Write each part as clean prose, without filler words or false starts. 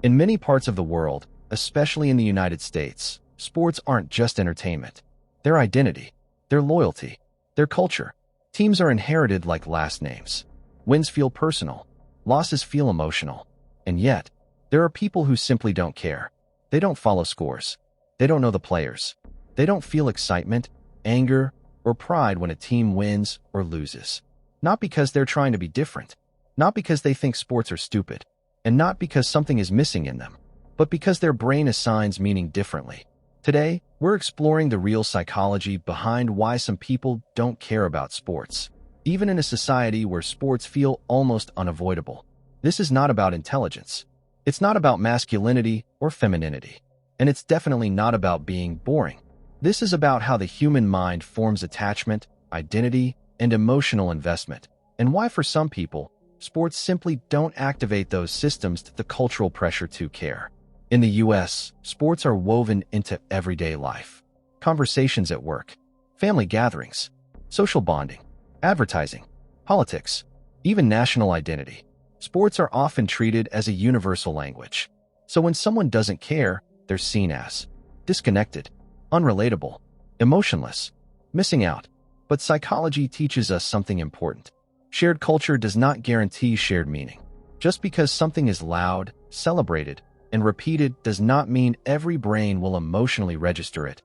In many parts of the world, especially in the United States, sports aren't just entertainment. They're identity, their loyalty, their culture. Teams are inherited like last names. Wins feel personal, losses feel emotional. And yet, there are people who simply don't care. They don't follow scores. They don't know the players. They don't feel excitement, anger, or pride when a team wins or loses. Not because they're trying to be different, not because they think sports are stupid, and not because something is missing in them, but because their brain assigns meaning differently. Today, we're exploring the real psychology behind why some people don't care about sports, even in a society where sports feel almost unavoidable. This is not about intelligence. It's not about masculinity or femininity. And it's definitely not about being boring. This is about how the human mind forms attachment, identity, and emotional investment, and why for some people, sports simply don't activate those systems to the cultural pressure to care. In the US, sports are woven into everyday life. Conversations at work, family gatherings, social bonding, advertising, politics, even national identity. Sports are often treated as a universal language. So when someone doesn't care, they're seen as disconnected, unrelatable, emotionless, missing out. But psychology teaches us something important. Shared culture does not guarantee shared meaning. Just because something is loud, celebrated, and repeated does not mean every brain will emotionally register it.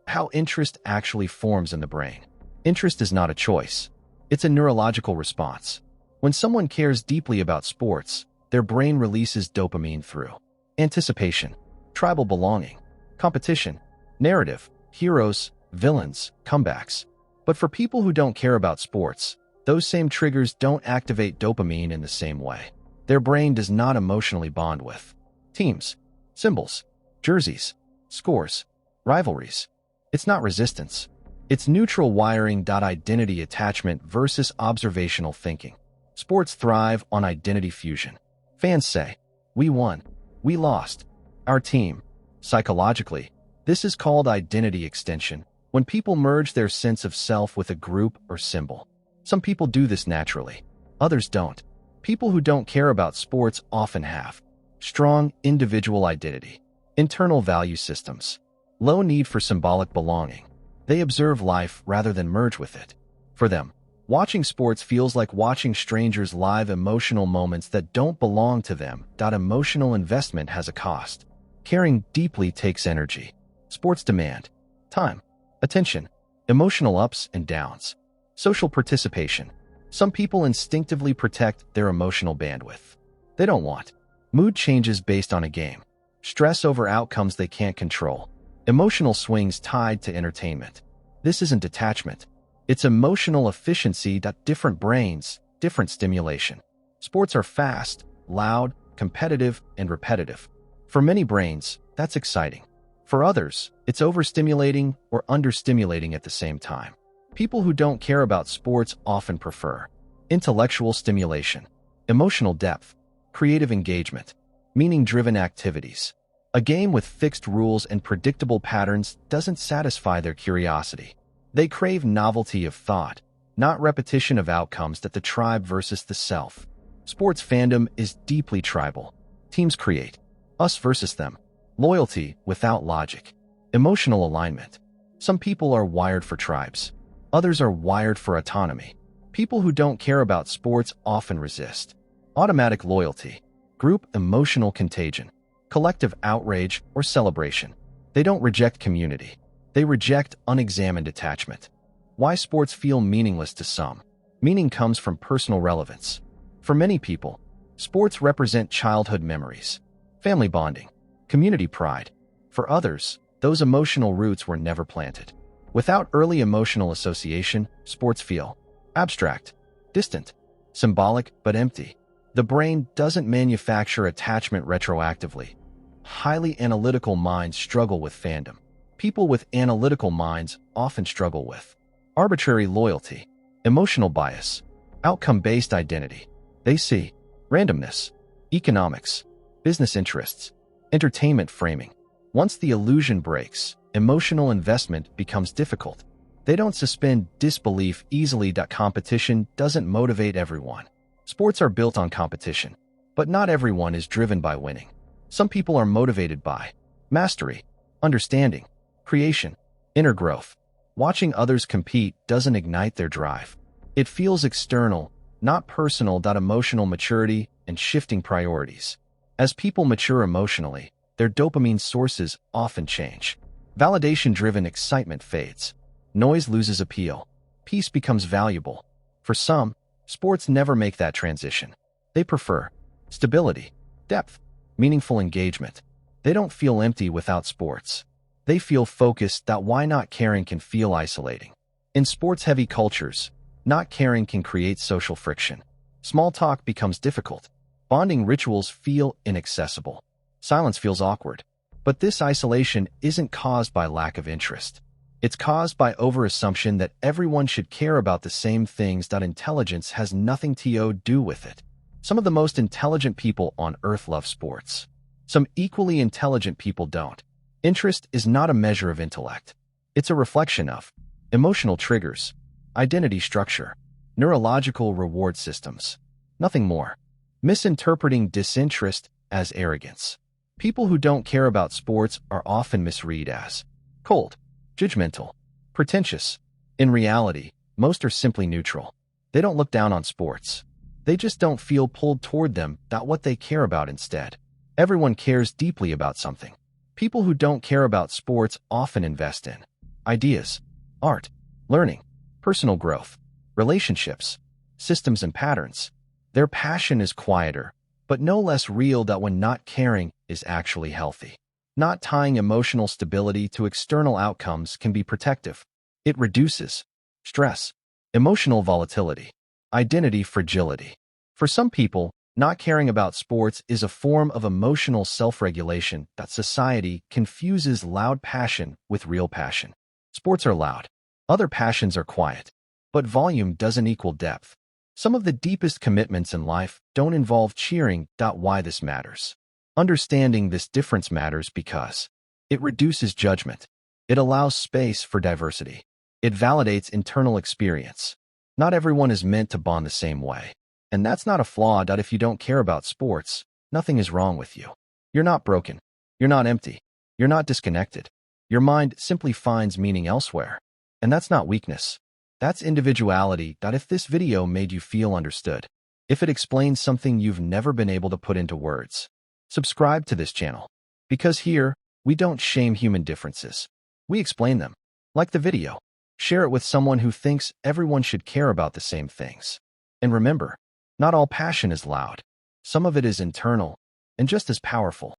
How interest actually forms in the brain. Interest is not a choice. It's a neurological response. When someone cares deeply about sports, their brain releases dopamine through anticipation, tribal belonging, competition, narrative, heroes, villains, comebacks. But for people who don't care about sports, those same triggers don't activate dopamine in the same way. Their brain does not emotionally bond with teams, symbols, jerseys, scores, rivalries. It's not resistance. It's neutral wiring. Identity attachment versus observational thinking. Sports thrive on identity fusion. Fans say, "We won. We lost. Our team." Psychologically, this is called identity extension, when people merge their sense of self with a group or symbol. Some people do this naturally. Others don't. People who don't care about sports often have strong individual identity, internal value systems, low need for symbolic belonging. They observe life rather than merge with it. For them, watching sports feels like watching strangers live emotional moments that don't belong to them. Emotional investment has a cost. Caring deeply takes energy. Sports demand time, attention, emotional ups and downs, social participation. Some people instinctively protect their emotional bandwidth. They don't want mood changes based on a game, stress over outcomes they can't control, emotional swings tied to entertainment. This isn't detachment. It's emotional efficiency. Different brains, different stimulation. Sports are fast, loud, competitive, and repetitive. For many brains, that's exciting. For others, it's overstimulating or understimulating at the same time. People who don't care about sports often prefer intellectual stimulation, emotional depth, creative engagement, meaning-driven activities. A game with fixed rules and predictable patterns doesn't satisfy their curiosity. They crave novelty of thought, not repetition of outcomes. The tribe versus the self. Sports fandom is deeply tribal. Teams create us versus them. Loyalty without logic. Emotional alignment. Some people are wired for tribes. Others are wired for autonomy. People who don't care about sports often resist automatic loyalty, group emotional contagion, collective outrage or celebration. They don't reject community. They reject unexamined attachment. Why sports feel meaningless to some. Meaning comes from personal relevance. For many people, sports represent childhood memories, family bonding, community pride. For others, those emotional roots were never planted. Without early emotional association, sports feel abstract, distant, symbolic, but empty. The brain doesn't manufacture attachment retroactively. Highly analytical minds struggle with fandom. People with analytical minds often struggle with arbitrary loyalty, emotional bias, outcome-based identity. They see randomness, economics, business interests, entertainment framing. Once the illusion breaks, emotional investment becomes difficult. They don't suspend disbelief easily. Competition doesn't motivate everyone. Sports are built on competition, but not everyone is driven by winning. Some people are motivated by mastery, understanding, creation, inner growth. Watching others compete doesn't ignite their drive. It feels external, not personal. Emotional maturity and shifting priorities. As people mature emotionally, their dopamine sources often change. Validation-driven excitement fades. Noise loses appeal. Peace becomes valuable. For some, sports never make that transition. They prefer stability, depth, meaningful engagement. They don't feel empty without sports. They feel focused. Why not caring can feel isolating. In sports-heavy cultures, not caring can create social friction. Small talk becomes difficult. Bonding rituals feel inaccessible. Silence feels awkward. But this isolation isn't caused by lack of interest. It's caused by overassumption that everyone should care about the same things. Intelligence has nothing to do with it. Some of the most intelligent people on Earth love sports. Some equally intelligent people don't. Interest is not a measure of intellect. It's a reflection of emotional triggers, identity structure, neurological reward systems. Nothing more. Misinterpreting disinterest as arrogance. People who don't care about sports are often misread as cold, judgmental, pretentious. In reality, most are simply neutral. They don't look down on sports. They just don't feel pulled toward them. What they care about instead. Everyone cares deeply about something. People who don't care about sports often invest in ideas, art, learning, personal growth, relationships, systems and patterns. Their passion is quieter, but no less real. When not caring is actually healthy. Not tying emotional stability to external outcomes can be protective. It reduces stress, emotional volatility, identity fragility. For some people, not caring about sports is a form of emotional self-regulation. Society confuses loud passion with real passion. Sports are loud. Other passions are quiet. But volume doesn't equal depth. Some of the deepest commitments in life don't involve cheering. Why this matters. Understanding this difference matters because it reduces judgment. It allows space for diversity. It validates internal experience. Not everyone is meant to bond the same way. And that's not a flaw. If you don't care about sports, nothing is wrong with you. You're not broken. You're not empty. You're not disconnected. Your mind simply finds meaning elsewhere. And that's not weakness. That's individuality. If this video made you feel understood, if it explains something you've never been able to put into words, subscribe to this channel. Because here, we don't shame human differences. We explain them. Like the video. Share it with someone who thinks everyone should care about the same things. And remember, not all passion is loud. Some of it is internal and just as powerful.